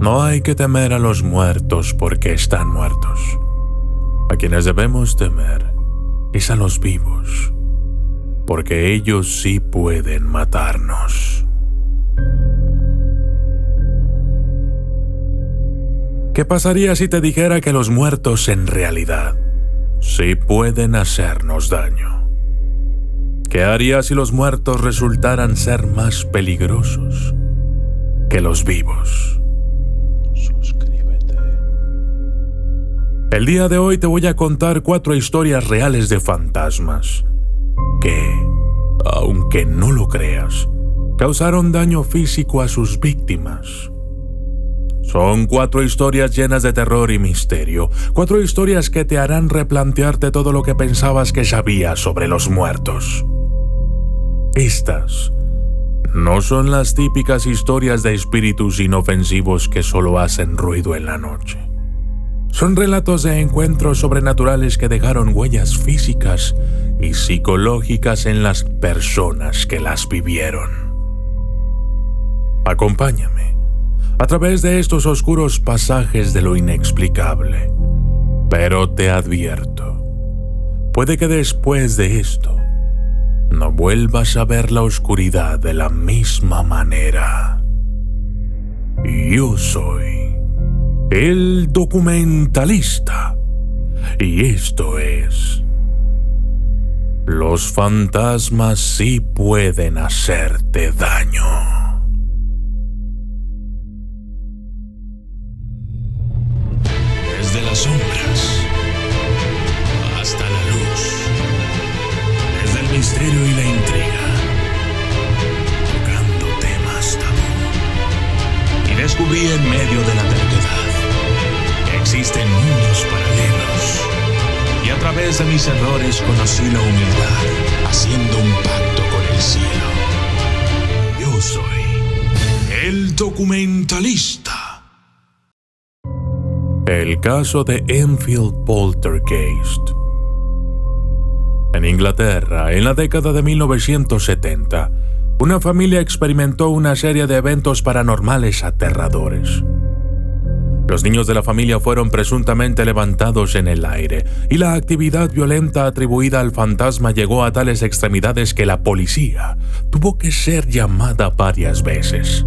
No hay que temer a los muertos porque están muertos. A quienes debemos temer es a los vivos, porque ellos sí pueden matarnos. ¿Qué pasaría si te dijera que los muertos en realidad sí pueden hacernos daño? ¿Qué harías si los muertos resultaran ser más peligrosos que los vivos? Suscríbete. El día de hoy te voy a contar 4 historias reales de fantasmas que, aunque no lo creas, causaron daño físico a sus víctimas. Son 4 historias llenas de terror y misterio, 4 historias que te harán replantearte todo lo que pensabas que sabías sobre los muertos. Estas no son las típicas historias de espíritus inofensivos que solo hacen ruido en la noche. Son relatos de encuentros sobrenaturales que dejaron huellas físicas y psicológicas en las personas que las vivieron. Acompáñame a través de estos oscuros pasajes de lo inexplicable. Pero te advierto, puede que después de esto no vuelvas a ver la oscuridad de la misma manera. Yo soy el documentalista y esto es: los fantasmas sí pueden hacerte daño. Desde las sombras hasta la luz, desde el misterio y la intriga, tocando temas tabú. Y descubrí en medio de la terquedad que existen mundos paralelos. Y a través de mis errores conocí la humildad, haciendo un pacto con el cielo. Yo soy el documentalista. El caso de Enfield Poltergeist. En Inglaterra, en la década de 1970, una familia experimentó una serie de eventos paranormales aterradores. Los niños de la familia fueron presuntamente levantados en el aire, y la actividad violenta atribuida al fantasma llegó a tales extremidades que la policía tuvo que ser llamada varias veces.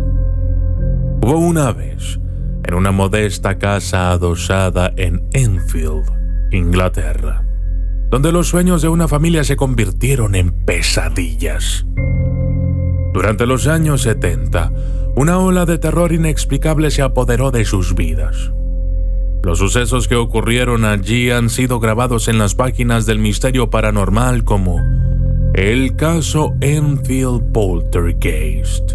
Hubo una vez, en una modesta casa adosada en Enfield, Inglaterra, donde los sueños de una familia se convirtieron en pesadillas. Durante los años 70, una ola de terror inexplicable se apoderó de sus vidas. Los sucesos que ocurrieron allí han sido grabados en las páginas del misterio paranormal como el caso Enfield Poltergeist.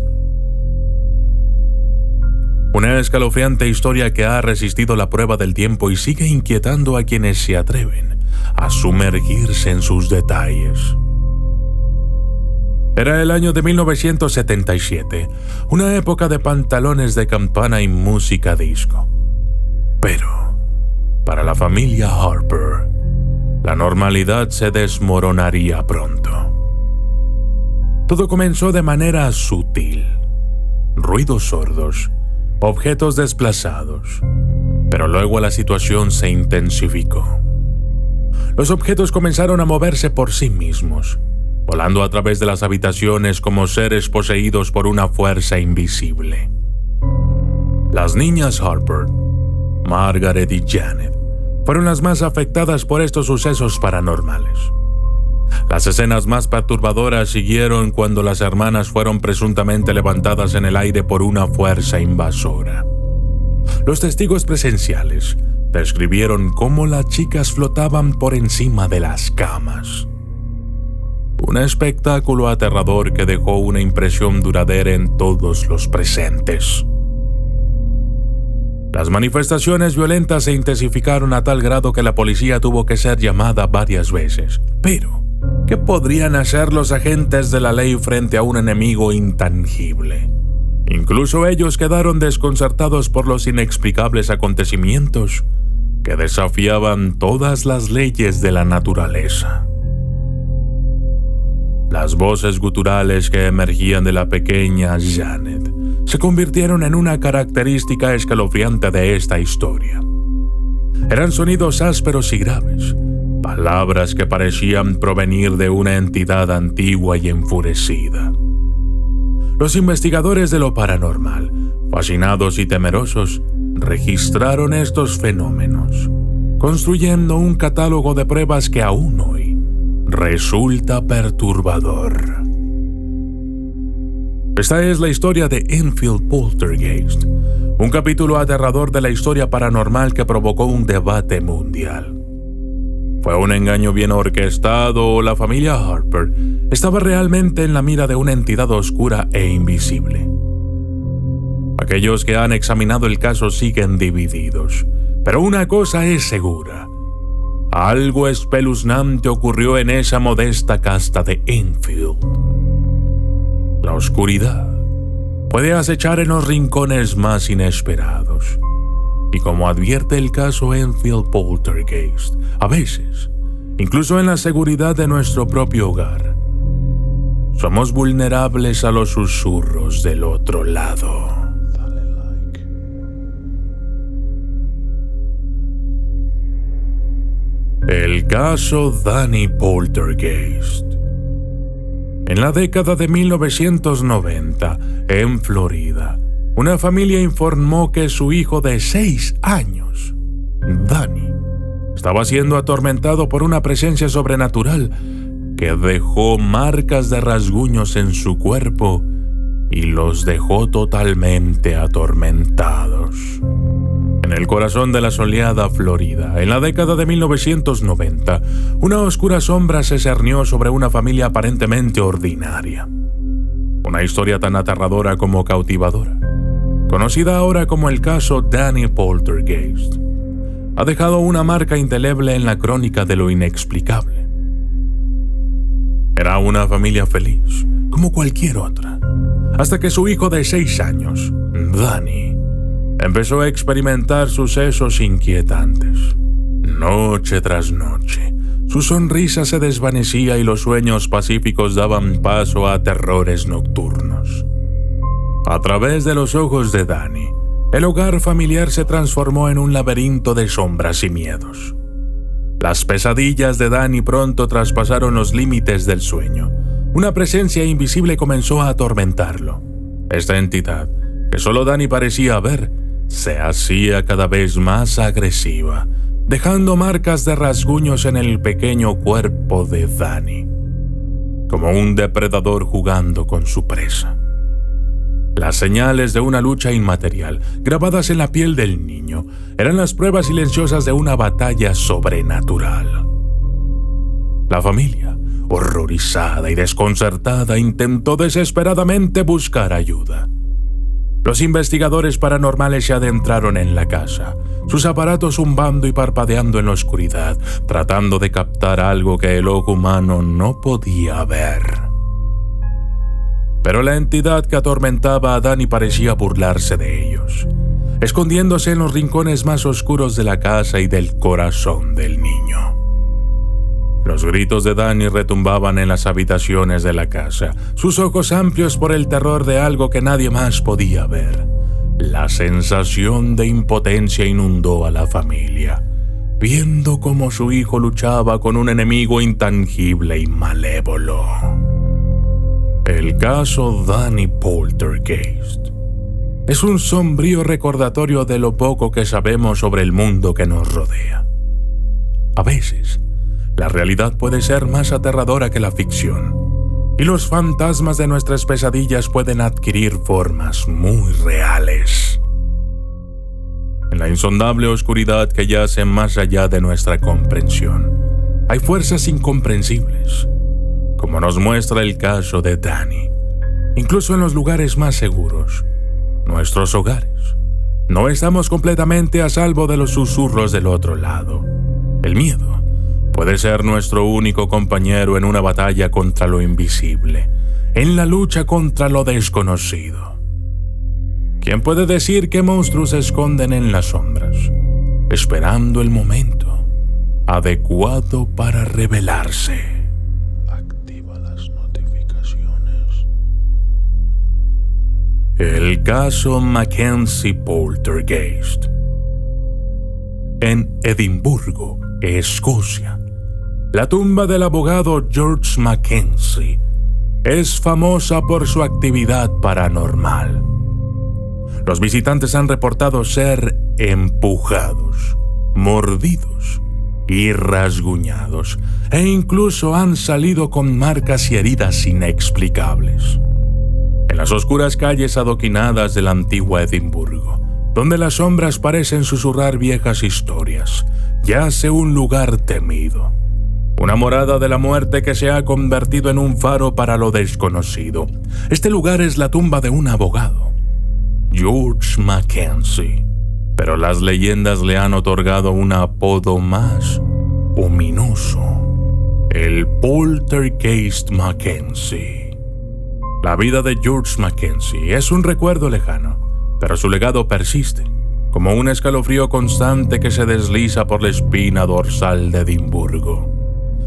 Una escalofriante historia que ha resistido la prueba del tiempo y sigue inquietando a quienes se atreven a sumergirse en sus detalles. Era el año de 1977, una época de pantalones de campana y música disco. Pero, para la familia Harper, la normalidad se desmoronaría pronto. Todo comenzó de manera sutil. Ruidos sordos, objetos desplazados, pero luego la situación se intensificó. Los objetos comenzaron a moverse por sí mismos, volando a través de las habitaciones como seres poseídos por una fuerza invisible. Las niñas Harper, Margaret y Janet, fueron las más afectadas por estos sucesos paranormales. Las escenas más perturbadoras siguieron cuando las hermanas fueron presuntamente levantadas en el aire por una fuerza invasora. Los testigos presenciales describieron cómo las chicas flotaban por encima de las camas. Un espectáculo aterrador que dejó una impresión duradera en todos los presentes. Las manifestaciones violentas se intensificaron a tal grado que la policía tuvo que ser llamada varias veces. Pero, ¿qué podrían hacer los agentes de la ley frente a un enemigo intangible? Incluso ellos quedaron desconcertados por los inexplicables acontecimientos que desafiaban todas las leyes de la naturaleza. Las voces guturales que emergían de la pequeña Janet se convirtieron en una característica escalofriante de esta historia. Eran sonidos ásperos y graves, palabras que parecían provenir de una entidad antigua y enfurecida. Los investigadores de lo paranormal, fascinados y temerosos, registraron estos fenómenos, construyendo un catálogo de pruebas que aún hoy resulta perturbador. Esta es la historia de Enfield Poltergeist, un capítulo aterrador de la historia paranormal que provocó un debate mundial. ¿Fue un engaño bien orquestado o la familia Harper estaba realmente en la mira de una entidad oscura e invisible? Aquellos que han examinado el caso siguen divididos, pero una cosa es segura: algo espeluznante ocurrió en esa modesta casta de Enfield. La oscuridad puede acechar en los rincones más inesperados. Y como advierte el caso Enfield Poltergeist, a veces, incluso en la seguridad de nuestro propio hogar, somos vulnerables a los susurros del otro lado. El caso Danny Poltergeist. En la década de 1990, en Florida, una familia informó que su hijo de 6 años, Danny, estaba siendo atormentado por una presencia sobrenatural que dejó marcas de rasguños en su cuerpo y los dejó totalmente atormentados. En el corazón de la soleada Florida, en la década de 1990, una oscura sombra se cernió sobre una familia aparentemente ordinaria. Una historia tan aterradora como cautivadora, conocida ahora como el caso Danny Poltergeist, ha dejado una marca indeleble en la crónica de lo inexplicable. Era una familia feliz, como cualquier otra, hasta que su hijo de 6 años, Danny, empezó a experimentar sucesos inquietantes. Noche tras noche, su sonrisa se desvanecía y los sueños pacíficos daban paso a terrores nocturnos. A través de los ojos de Danny, el hogar familiar se transformó en un laberinto de sombras y miedos. Las pesadillas de Danny pronto traspasaron los límites del sueño. Una presencia invisible comenzó a atormentarlo. Esta entidad, que solo Danny parecía ver, se hacía cada vez más agresiva, dejando marcas de rasguños en el pequeño cuerpo de Danny, como un depredador jugando con su presa. Las señales de una lucha inmaterial, grabadas en la piel del niño, eran las pruebas silenciosas de una batalla sobrenatural. La familia, horrorizada y desconcertada, intentó desesperadamente buscar ayuda. Los investigadores paranormales se adentraron en la casa, sus aparatos zumbando y parpadeando en la oscuridad, tratando de captar algo que el ojo humano no podía ver. Pero la entidad que atormentaba a Danny parecía burlarse de ellos, escondiéndose en los rincones más oscuros de la casa y del corazón del niño. Los gritos de Danny retumbaban en las habitaciones de la casa, sus ojos amplios por el terror de algo que nadie más podía ver. La sensación de impotencia inundó a la familia, viendo cómo su hijo luchaba con un enemigo intangible y malévolo. El caso Danny Poltergeist es un sombrío recordatorio de lo poco que sabemos sobre el mundo que nos rodea. A veces, la realidad puede ser más aterradora que la ficción, y los fantasmas de nuestras pesadillas pueden adquirir formas muy reales. En la insondable oscuridad que yace más allá de nuestra comprensión, hay fuerzas incomprensibles, como nos muestra el caso de Danny. Incluso en los lugares más seguros, nuestros hogares, no estamos completamente a salvo de los susurros del otro lado. El miedo puede ser nuestro único compañero en una batalla contra lo invisible, en la lucha contra lo desconocido. ¿Quién puede decir qué monstruos se esconden en las sombras, esperando el momento adecuado para revelarse? Activa las notificaciones. El caso Mackenzie Poltergeist. En Edimburgo, Escocia, la tumba del abogado George Mackenzie es famosa por su actividad paranormal. Los visitantes han reportado ser empujados, mordidos y rasguñados, e incluso han salido con marcas y heridas inexplicables. En las oscuras calles adoquinadas de la antigua Edimburgo, donde las sombras parecen susurrar viejas historias, yace un lugar temido. Una morada de la muerte que se ha convertido en un faro para lo desconocido. Este lugar es la tumba de un abogado, George Mackenzie, pero las leyendas le han otorgado un apodo más ominoso: el Poltergeist Mackenzie. La vida de George Mackenzie es un recuerdo lejano, pero su legado persiste, como un escalofrío constante que se desliza por la espina dorsal de Edimburgo.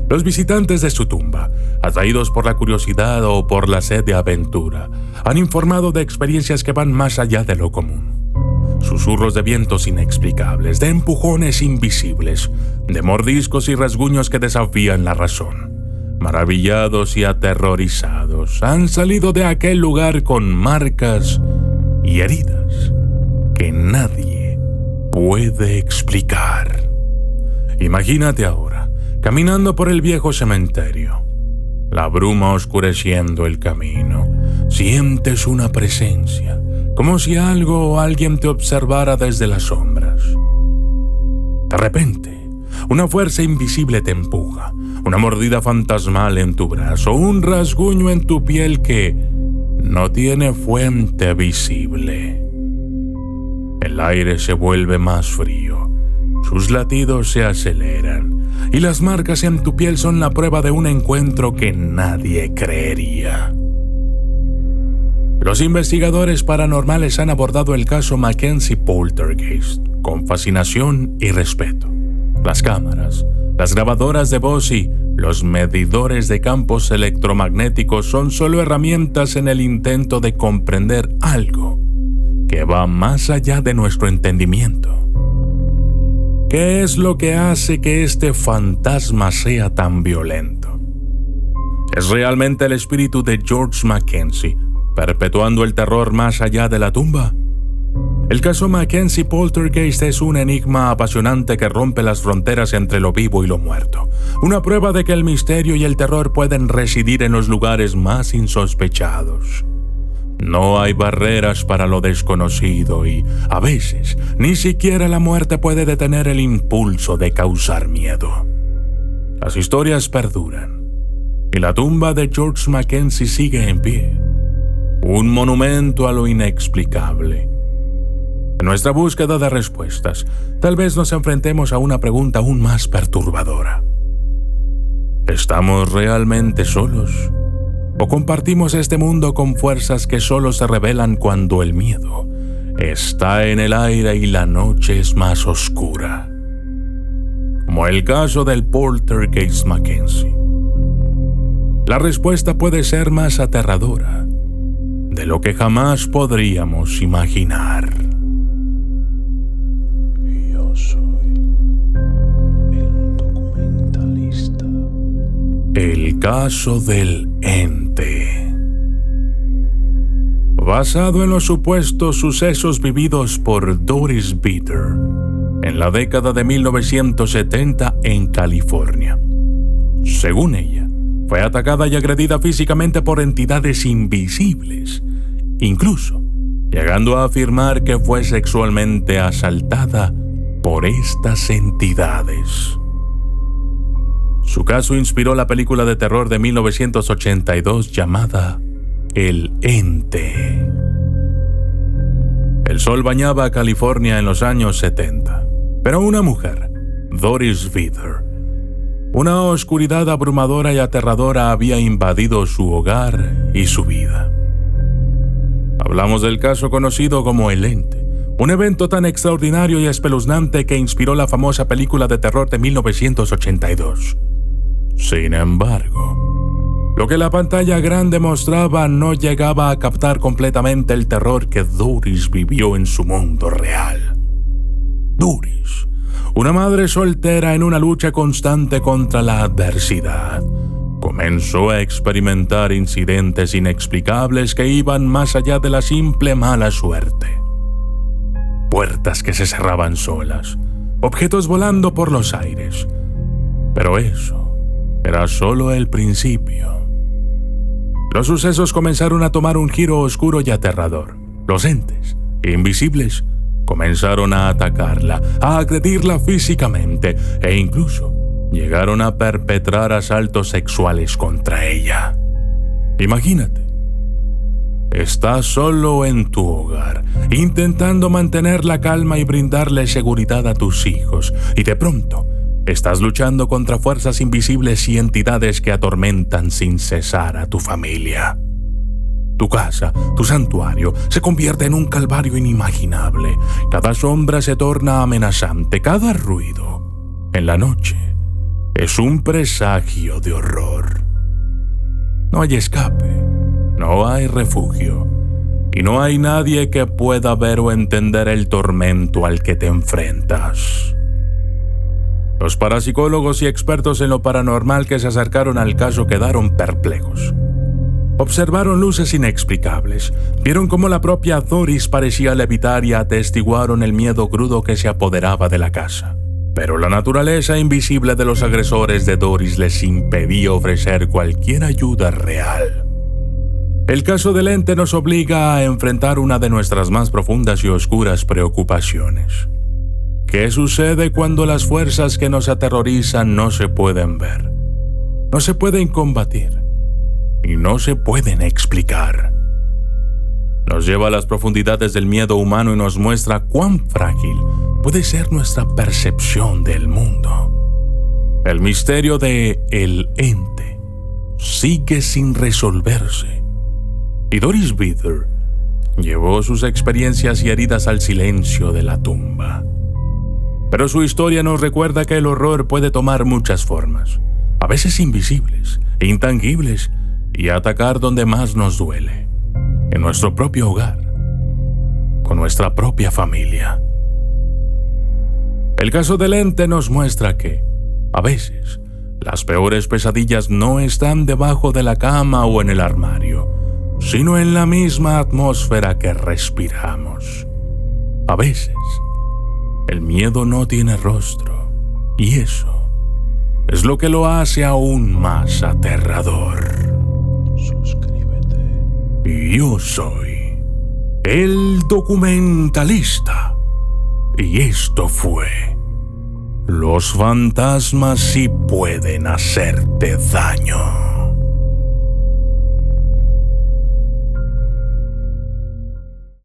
Los visitantes de su tumba, atraídos por la curiosidad o por la sed de aventura, han informado de experiencias que van más allá de lo común. Susurros de vientos inexplicables, de empujones invisibles, de mordiscos y rasguños que desafían la razón. Maravillados y aterrorizados, han salido de aquel lugar con marcas y heridas que nadie puede explicar. Imagínate ahora, caminando por el viejo cementerio, la bruma oscureciendo el camino. Sientes una presencia, como si algo o alguien te observara desde las sombras. De repente, una fuerza invisible te empuja, una mordida fantasmal en tu brazo, un rasguño en tu piel que no tiene fuente visible. El aire se vuelve más frío, sus latidos se aceleran, y las marcas en tu piel son la prueba de un encuentro que nadie creería. Los investigadores paranormales han abordado el caso Mackenzie Poltergeist con fascinación y respeto. Las cámaras, las grabadoras de voz y los medidores de campos electromagnéticos son solo herramientas en el intento de comprender algo que va más allá de nuestro entendimiento. ¿Qué es lo que hace que este fantasma sea tan violento? ¿Es realmente el espíritu de George Mackenzie perpetuando el terror más allá de la tumba? El caso Mackenzie Poltergeist es un enigma apasionante que rompe las fronteras entre lo vivo y lo muerto. Una prueba de que el misterio y el terror pueden residir en los lugares más insospechados. No hay barreras para lo desconocido y, a veces, ni siquiera la muerte puede detener el impulso de causar miedo. Las historias perduran, y la tumba de George Mackenzie sigue en pie. Un monumento a lo inexplicable. En nuestra búsqueda de respuestas, tal vez nos enfrentemos a una pregunta aún más perturbadora. ¿Estamos realmente solos? ¿O compartimos este mundo con fuerzas que solo se revelan cuando el miedo está en el aire y la noche es más oscura? Como el caso del Poltergeist Mackenzie. La respuesta puede ser más aterradora de lo que jamás podríamos imaginar. Yo soy el documentalista. El caso del ente. Basado en los supuestos sucesos vividos por Doris Bitter en la década de 1970 en California. Según ella, fue atacada y agredida físicamente por entidades invisibles, incluso llegando a afirmar que fue sexualmente asaltada por estas entidades. Su caso inspiró la película de terror de 1982 llamada El Ente. El sol bañaba a California en los años 70, pero una mujer, Doris Bitter, una oscuridad abrumadora y aterradora había invadido su hogar y su vida. Hablamos del caso conocido como El Ente, un evento tan extraordinario y espeluznante que inspiró la famosa película de terror de 1982. Sin embargo, Lo que la pantalla grande mostraba no llegaba a captar completamente el terror que Doris vivió en su mundo real. Doris, una madre soltera en una lucha constante contra la adversidad, comenzó a experimentar incidentes inexplicables que iban más allá de la simple mala suerte. Puertas que se cerraban solas, objetos volando por los aires. Pero eso era solo el principio. Los sucesos comenzaron a tomar un giro oscuro y aterrador. Los entes, invisibles, comenzaron a atacarla, a agredirla físicamente e incluso llegaron a perpetrar asaltos sexuales contra ella. Imagínate, estás solo en tu hogar, intentando mantener la calma y brindarle seguridad a tus hijos, y de pronto estás luchando contra fuerzas invisibles y entidades que atormentan sin cesar a tu familia. Tu casa, tu santuario, se convierte en un calvario inimaginable. Cada sombra se torna amenazante, cada ruido, en la noche, es un presagio de horror. No hay escape, no hay refugio, y no hay nadie que pueda ver o entender el tormento al que te enfrentas. Los parapsicólogos y expertos en lo paranormal que se acercaron al caso quedaron perplejos. Observaron luces inexplicables, vieron cómo la propia Doris parecía levitar y atestiguaron el miedo crudo que se apoderaba de la casa. Pero la naturaleza invisible de los agresores de Doris les impedía ofrecer cualquier ayuda real. El caso del ente nos obliga a enfrentar una de nuestras más profundas y oscuras preocupaciones. ¿Qué sucede cuando las fuerzas que nos aterrorizan no se pueden ver, no se pueden combatir y no se pueden explicar? Nos lleva a las profundidades del miedo humano y nos muestra cuán frágil puede ser nuestra percepción del mundo. El misterio de el ente sigue sin resolverse, y Doris Bither llevó sus experiencias y heridas al silencio de la tumba. Pero su historia nos recuerda que el horror puede tomar muchas formas, a veces invisibles, intangibles, y atacar donde más nos duele, en nuestro propio hogar, con nuestra propia familia. El caso del ente nos muestra que, a veces, las peores pesadillas no están debajo de la cama o en el armario, sino en la misma atmósfera que respiramos. A veces, el miedo no tiene rostro, y eso es lo que lo hace aún más aterrador. Suscríbete. Yo soy el documentalista, y esto fue Los fantasmas sí pueden hacerte daño.